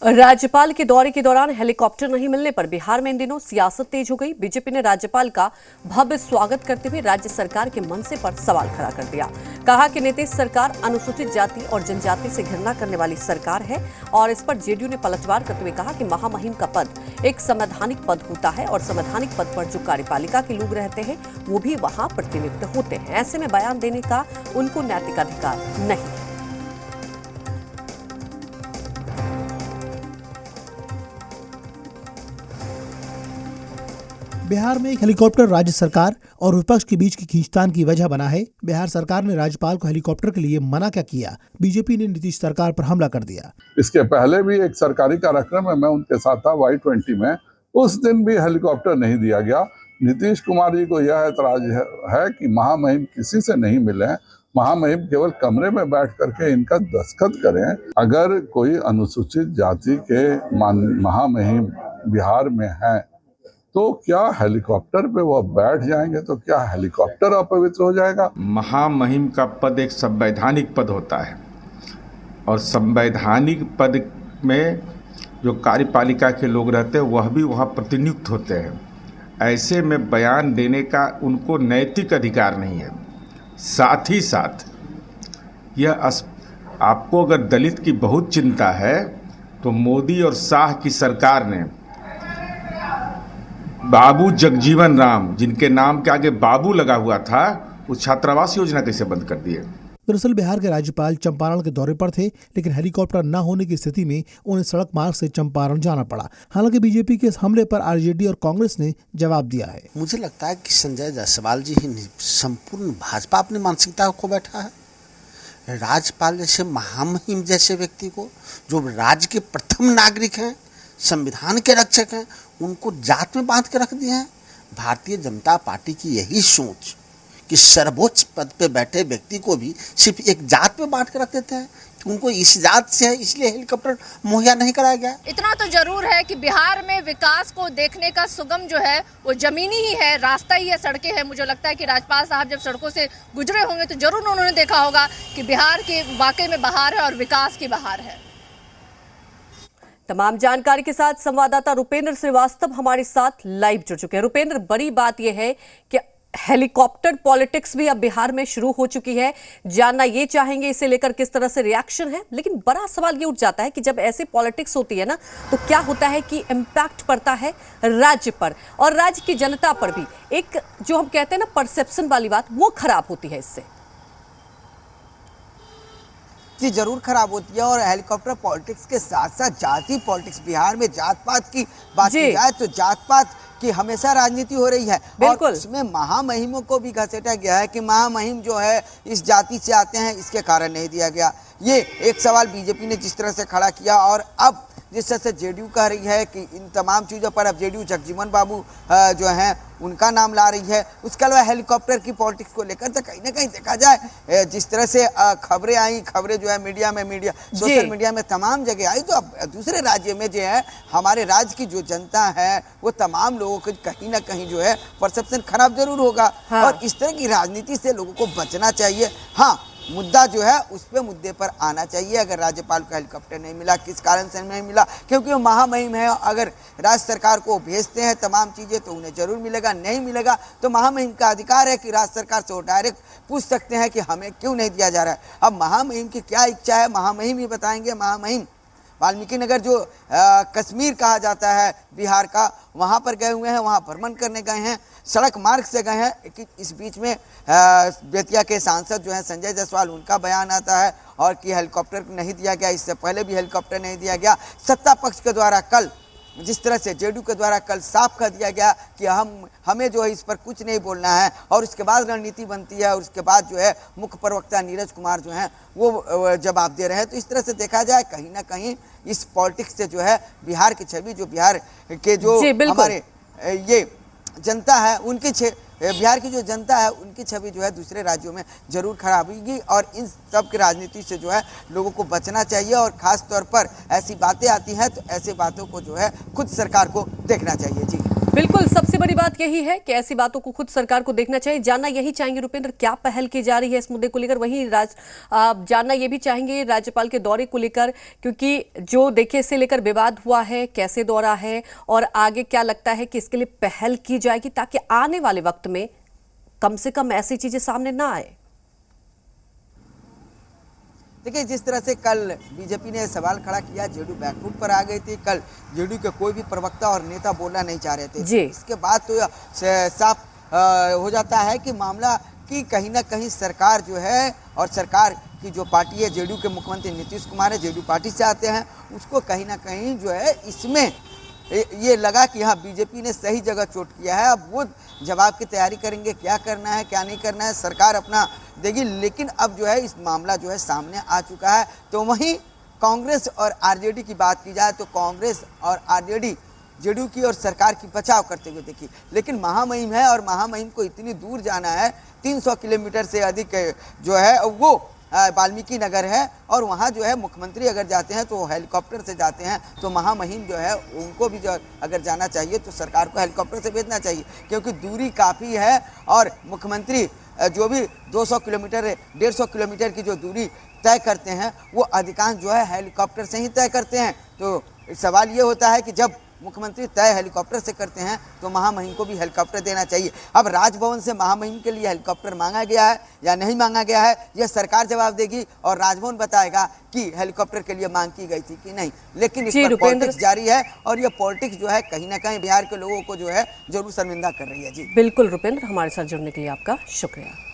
राज्यपाल के दौरे के दौरान हेलीकॉप्टर नहीं मिलने पर बिहार में इन दिनों सियासत तेज हो गई। बीजेपी ने राज्यपाल का भव्य स्वागत करते हुए राज्य सरकार के मनसे पर सवाल खड़ा कर दिया। कहा कि नीतीश सरकार अनुसूचित जाति और जनजाति से घृणा करने वाली सरकार है और इस पर जेडीयू ने पलटवार करते हुए कहा कि महामहिम का पद एक संवैधानिक पद होता है और संवैधानिक पद पर जो कार्यपालिका के लोग रहते हैं वो भी वहां प्रतिनियुक्त होते हैं। ऐसे में बयान देने का उनको नैतिक अधिकार नहीं है। बिहार में एक हेलीकॉप्टर राज्य सरकार और विपक्ष के बीच की खींचतान की वजह बना है। बिहार सरकार ने राज्यपाल को हेलीकॉप्टर के लिए मना क्या किया? बीजेपी ने नीतीश सरकार पर हमला कर दिया। इसके पहले भी एक सरकारी कार्यक्रम में मैं उनके साथ था Y20 में, उस दिन भी हेलीकॉप्टर नहीं दिया गया। नीतीश कुमार जी को यह ऐतराज है कि महामहिम किसी से नहीं मिले, महामहिम केवल कमरे में बैठ करके इनका दस्तखत करें। अगर कोई अनुसूचित जाति के महामहिम बिहार में है तो क्या हेलीकॉप्टर पे वो बैठ जाएंगे तो क्या हेलीकॉप्टर अपवित्र हो जाएगा? महामहिम का पद एक संवैधानिक पद होता है और संवैधानिक पद में जो कार्यपालिका के लोग रहते हैं वह भी वहाँ प्रतिनियुक्त होते हैं। ऐसे में बयान देने का उनको नैतिक अधिकार नहीं है। साथ ही साथ यह आपको अगर दलित की बहुत चिंता है तो मोदी और शाह की सरकार ने बाबू जगजीवन राम, जिनके नाम के आगे बाबू लगा हुआ था, उस छात्रावास योजना कैसे बंद कर दिए? दरअसल बिहार के राज्यपाल चंपारण के दौरे पर थे, लेकिन हेलीकॉप्टर न होने की स्थिति में उन्हें सड़क मार्ग से चंपारण जाना पड़ा। हालांकि बीजेपी के इस हमले पर आरजेडी और कांग्रेस ने जवाब दिया है। मुझे लगता है कि संजय जायसवाल जी ही संपूर्ण भाजपा अपनी मानसिकता खो बैठा है। राज्यपाल जैसे महामहिम जैसे व्यक्ति को, जो राज्य के प्रथम नागरिक हैं, संविधान के रक्षक हैं, उनको जात में बांध के रख दिए हैं। भारतीय जनता पार्टी की यही सोच कि सर्वोच्च पद पे बैठे व्यक्ति को भी सिर्फ एक जात में बांट के रख देते हैं कि उनको इस जात से है इसलिए हेलीकॉप्टर मुहैया नहीं कराया गया। इतना तो जरूर है कि बिहार में विकास को देखने का सुगम जो है वो जमीनी ही है, रास्ता ही है, सड़कें हैं। मुझे लगता है कि राज्यपाल साहब जब सड़कों से गुजरे होंगे तो जरूर उन्होंने देखा होगा कि बिहार की वाकई में बहार है और विकास की बहार है। तमाम जानकारी के साथ संवाददाता रुपेंद्र श्रीवास्तव हमारे साथ लाइव जुड़ चुके हैं। रुपेंद्र, बड़ी बात यह है कि हेलीकॉप्टर पॉलिटिक्स भी अब बिहार में शुरू हो चुकी है। जानना ये चाहेंगे इसे लेकर किस तरह से रिएक्शन है, लेकिन बड़ा सवाल ये उठ जाता है कि जब ऐसे पॉलिटिक्स होती है ना तो क्या होता है कि इम्पैक्ट पड़ता है राज्य पर और राज्य की जनता पर भी। एक जो हम कहते हैं ना परसेप्शन वाली बात, वो खराब होती है इससे। जी जरूर खराब होती है। और हेलीकॉप्टर पॉलिटिक्स के साथ साथ जाति पॉलिटिक्स, बिहार में जात पात की बात की जाए तो जात पात की हमेशा राजनीति हो रही है और उसमें महामहिमों को भी घसीटा गया है कि महामहिम जो है इस जाति से आते हैं, इसके कारण नहीं दिया गया। ये एक सवाल बीजेपी ने जिस तरह से खड़ा किया और अब जिस तरह से जेडीयू कह रही है कि इन तमाम चीज़ों पर अब जेडीयू जगजीवन बाबू जो हैं उनका नाम ला रही है। उसके अलावा हेलीकॉप्टर की पॉलिटिक्स को लेकर तो कहीं ना कहीं देखा जाए जिस तरह से खबरें आई, खबरें जो है मीडिया सोशल मीडिया में तमाम जगह आई, तो अब दूसरे राज्य में जो है हमारे राज्य की जो जनता है वो तमाम लोगों को कहीं ना कहीं जो है परसेप्शन खराब जरूर होगा। और इस तरह की राजनीति से लोगों को बचना चाहिए। हाँ, मुद्दा जो है उस पे मुद्दे पर आना चाहिए। अगर राज्यपाल को हेलीकॉप्टर नहीं मिला, किस कारण से नहीं मिला, क्योंकि वो महामहिम है। अगर राज्य सरकार को भेजते हैं तमाम चीज़ें तो उन्हें जरूर मिलेगा, नहीं मिलेगा तो महामहिम का अधिकार है कि राज्य सरकार से वो डायरेक्ट पूछ सकते हैं कि हमें क्यों नहीं दिया जा रहा है। अब महामहिम की क्या इच्छा है महामहिम ही बताएंगे। महामहिम वाल्मीकि नगर जो कश्मीर कहा जाता है बिहार का, वहाँ पर गए हुए हैं, वहाँ भ्रमण करने गए हैं, सड़क मार्ग से गए हैं कि इस बीच में बेतिया के सांसद जो हैं संजय जायसवाल, उनका बयान आता है और कि हेलीकॉप्टर नहीं दिया गया। इससे पहले भी हेलीकॉप्टर नहीं दिया गया। सत्ता पक्ष के द्वारा कल जिस तरह से जेडीयू के द्वारा कल साफ कर दिया गया कि हमें जो है इस पर कुछ नहीं बोलना है और उसके बाद रणनीति बनती है और उसके बाद जो है मुख्य प्रवक्ता नीरज कुमार जो हैं वो जवाब दे रहे हैं। तो इस तरह से देखा जाए कहीं ना कहीं इस पॉलिटिक्स से जो है बिहार की छवि, जो बिहार के जो हमारे ये जनता है उनकी बिहार की जो जनता है उनकी छवि जो है दूसरे राज्यों में जरूर खराब होगी। और इन सब की राजनीति से जो है लोगों को बचना चाहिए और ख़ास तौर पर ऐसी बातें आती हैं तो ऐसी बातों को जो है खुद सरकार को देखना चाहिए। जी। बिल्कुल, सबसे बड़ी बात यही है कि ऐसी बातों को खुद सरकार को देखना चाहिए। जानना यही चाहेंगे रुपेंद्र, क्या पहल की जा रही है इस मुद्दे को लेकर। वहीं जानना ये भी चाहेंगे राज्यपाल के दौरे को लेकर, क्योंकि जो देखिए इससे लेकर विवाद हुआ है, कैसे दौरा है और आगे क्या लगता है कि इसके लिए पहल की जाएगी ताकि आने वाले वक्त में कम से कम ऐसी चीजें सामने ना आए। देखिए, जिस तरह से कल बीजेपी ने सवाल खड़ा किया, जेडीयू बैकफुट पर आ गई थी। कल जेडीयू के कोई भी प्रवक्ता और नेता बोलना नहीं चाह रहे थे जी। इसके बाद तो साफ हो जाता है कि मामला की कहीं ना कहीं सरकार जो है और सरकार की जो पार्टी है, जेडीयू के मुख्यमंत्री नीतीश कुमार है, जेडीयू पार्टी से आते हैं, उसको कहीं ना कहीं जो है इसमें ये लगा कि हाँ बीजेपी ने सही जगह चोट किया है। अब वो जवाब की तैयारी करेंगे, क्या करना है क्या नहीं करना है सरकार अपना देगी। लेकिन अब जो है इस मामला जो है सामने आ चुका है। तो वहीं कांग्रेस और आरजेडी की बात की जाए तो कांग्रेस और आरजेडी जेडीयू की और सरकार की बचाव करते हुए देखी, लेकिन महामहिम है और महामहिम को इतनी दूर जाना है, 300 किलोमीटर से अधिक जो है वो वाल्मीकि नगर है और वहाँ जो है मुख्यमंत्री अगर जाते हैं तो हेलीकॉप्टर से जाते हैं। तो महामहिम जो है उनको भी जो अगर जाना चाहिए तो सरकार को हेलीकॉप्टर से भेजना चाहिए, क्योंकि दूरी काफ़ी है और मुख्यमंत्री जो भी 200 किलोमीटर 150 किलोमीटर की जो दूरी तय करते हैं वो अधिकांश जो है हेलीकॉप्टर से ही तय करते हैं। तो सवाल ये होता है कि जब मुख्यमंत्री तय हेलीकॉप्टर से करते हैं तो महामहिम को भी हेलीकॉप्टर देना चाहिए। अब राजभवन से महामहिम के लिए हेलीकॉप्टर मांगा गया है या नहीं मांगा गया है, यह सरकार जवाब देगी और राजभवन बताएगा कि हेलीकॉप्टर के लिए मांग की गई थी कि नहीं। लेकिन इस पर पॉलिटिक्स जारी है और यह पॉलिटिक्स जो है कहीं ना कहीं बिहार के लोगों को जो है जरूर शर्मिंदा कर रही है। जी बिल्कुल रुपेंद्र, हमारे साथ जुड़ने के लिए आपका शुक्रिया।